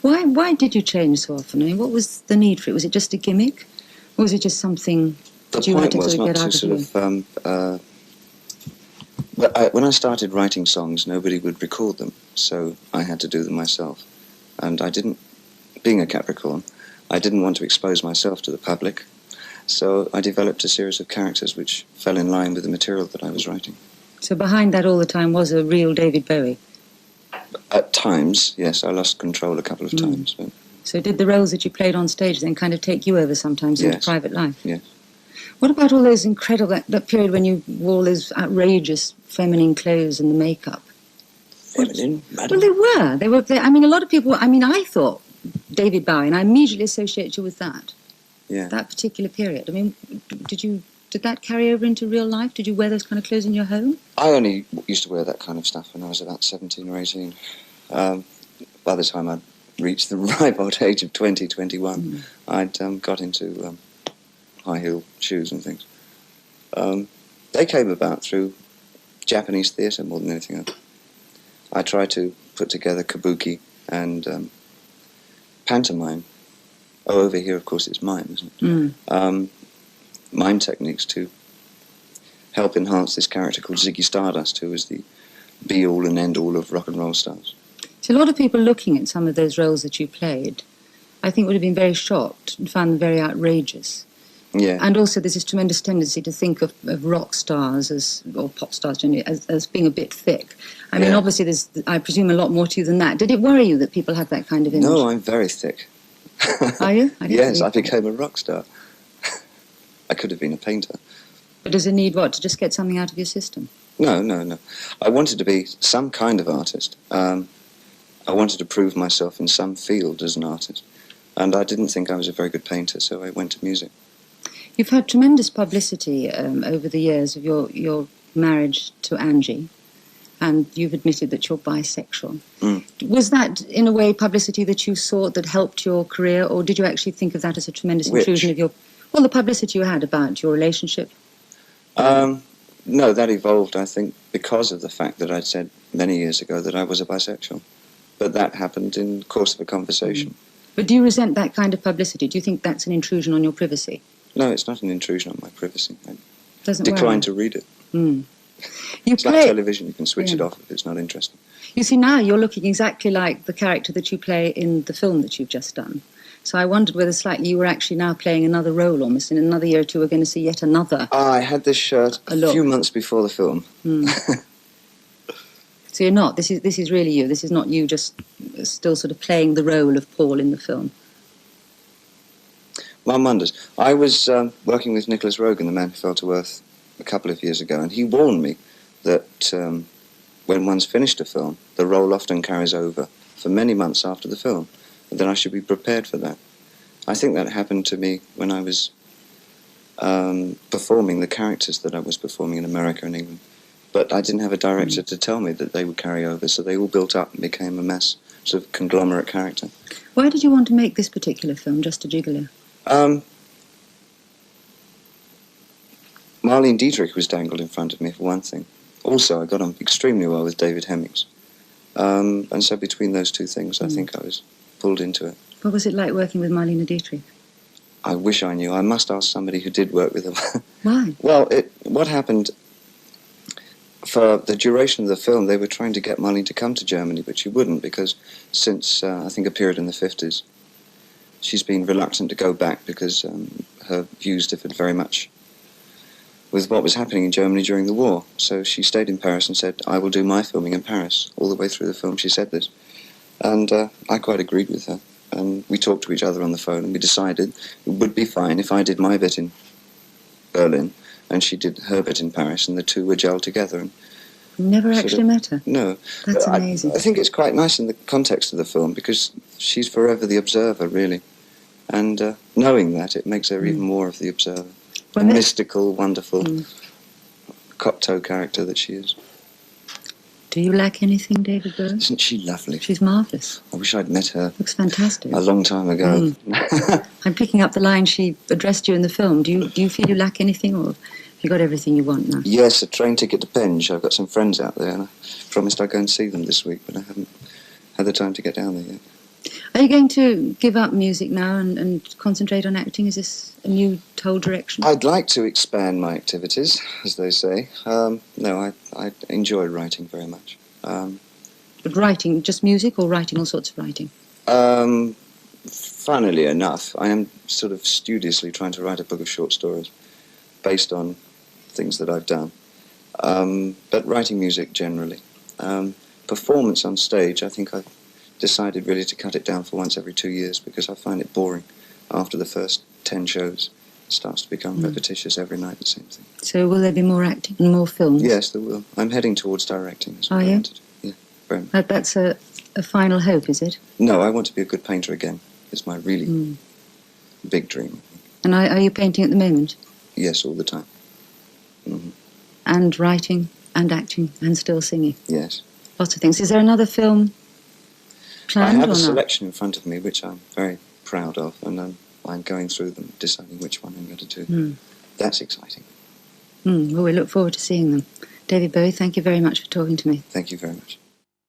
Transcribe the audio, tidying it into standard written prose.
Why did you change so often? I mean, what was the need for it? Was it just a gimmick? Or was it just something that you had to sort of get out of you? When I started writing songs, nobody would record them, so I had to do them myself. And I didn't, being a Capricorn, I didn't want to expose myself to the public, so I developed a series of characters which fell in line with the material that I was writing. So behind that all the time was a real David Bowie? At times, yes, I lost control a couple of times. But... So did the roles that you played on stage then kind of take you over sometimes into private life? Yes. What about all those incredible, that period when you wore all those outrageous feminine clothes and the makeup? Feminine? Madam? Well, they were. I mean, a lot of people, I thought David Bowie, and I immediately associate you with that. Yeah. That particular period. I mean, did that carry over into real life? Did you wear those kind of clothes in your home? I only used to wear that kind of stuff when I was about 17 or 18. By the time I'd reached the ripe old age of 20, 21, I'd got into high heel shoes and things. They came about through Japanese theatre more than anything else. I tried to put together kabuki and pantomime. Oh, over here, of course, it's mime, isn't it? Mime techniques to help enhance this character called Ziggy Stardust, who was the be-all and end-all of rock and roll stars. So a lot of people looking at some of those roles that you played, I think would have been very shocked and found them very outrageous. Yeah. And also there's this tremendous tendency to think of rock stars or pop stars generally as being a bit thick. I mean, obviously there's, I presume, a lot more to you than that. Did it worry you that people have that kind of image? No, I'm very thick. Are you? Yes, I became a rock star. I could have been a painter. But does it need what, to just get something out of your system? No. I wanted to be some kind of artist. I wanted to prove myself in some field as an artist. And I didn't think I was a very good painter, so I went to music. You've had tremendous publicity over the years of your marriage to Angie, and you've admitted that you're bisexual. Was that, in a way, publicity that you sought that helped your career, or did you actually think of that as a tremendous intrusion of your... Well, the publicity you had about your relationship? No, that evolved, I think, because of the fact that I'd said many years ago that I was a bisexual. But that happened in the course of a conversation. But do you resent that kind of publicity? Do you think that's an intrusion on your privacy? No, it's not an intrusion on my privacy. I Doesn't decline to read it. It's like television, you can switch it off if it's not interesting. You see, now you're looking exactly like the character that you play in the film that you've just done. So I wondered whether slightly you were actually now playing another role almost. In another year or two we're going to see yet another. I had this shirt a few months before the film. So you're not, this is really you. This is not you just still sort of playing the role of Paul in the film. One wonders. I was working with Nicholas Rogan, the man who fell to earth, a couple of years ago, and he warned me that when one's finished a film, the role often carries over for many months after the film, and then I should be prepared for that. I think that happened to me when I was performing the characters that I was performing in America and England. But I didn't have a director to tell me that they would carry over, so they all built up and became a mass sort of conglomerate character. Why did you want to make this particular film, Just a Gigolo? Marlene Dietrich was dangled in front of me, for one thing. Also, I got on extremely well with David Hemmings. And so between those two things, I think I was pulled into it. What was it like working with Marlene Dietrich? I wish I knew. I must ask somebody who did work with her. Why? Well, what happened... For the duration of the film, they were trying to get Marlene to come to Germany, but she wouldn't, because since, I think, a period in the 50s, she's been reluctant to go back because her views differed very much with what was happening in Germany during the war. So she stayed in Paris and said, I will do my filming in Paris. All the way through the film she said this. And I quite agreed with her. And we talked to each other on the phone, and we decided it would be fine if I did my bit in Berlin, and she did her bit in Paris, and the two were gelled together. And never actually met her? No. That's amazing. I think it's quite nice in the context of the film, because she's forever the observer, really. And knowing that, it makes her even more of the observer. A mystical, wonderful, Cocteau character that she is. Do you lack anything, David Bowie? Isn't she lovely? She's marvellous. I wish I'd met her. Looks fantastic. A long time ago. I'm picking up the line she addressed you in the film. Do you feel you lack anything, or have you got everything you want now? Yes, a train ticket to Penge. I've got some friends out there, and I promised I'd go and see them this week, but I haven't had the time to get down there yet. Are you going to give up music now and concentrate on acting? Is this a new whole direction? I'd like to expand my activities, as they say. No, I enjoy writing very much. But writing, just music, or writing all sorts of writing? Funnily enough, I am sort of studiously trying to write a book of short stories based on things that I've done. But writing music generally. Performance on stage, I think I've decided really to cut it down for once every 2 years because I find it boring after the first 10 shows. It starts to become repetitious every night, the same thing. So will there be more acting and more films? Yes, there will. I'm heading towards directing. Are you? Yeah, very much. That's a final hope, is it? No, I want to be a good painter again. It's my really big dream. And are you painting at the moment? Yes, all the time. Mm-hmm. And writing and acting and still singing? Yes. Lots of things. Is there another film planned? I have or a not? selection in front of me which I'm very proud of, and I'm going through them, deciding which one I'm going to do. That's exciting. Well, we look forward to seeing them. David Bowie, thank you very much for talking to me. Thank you very much.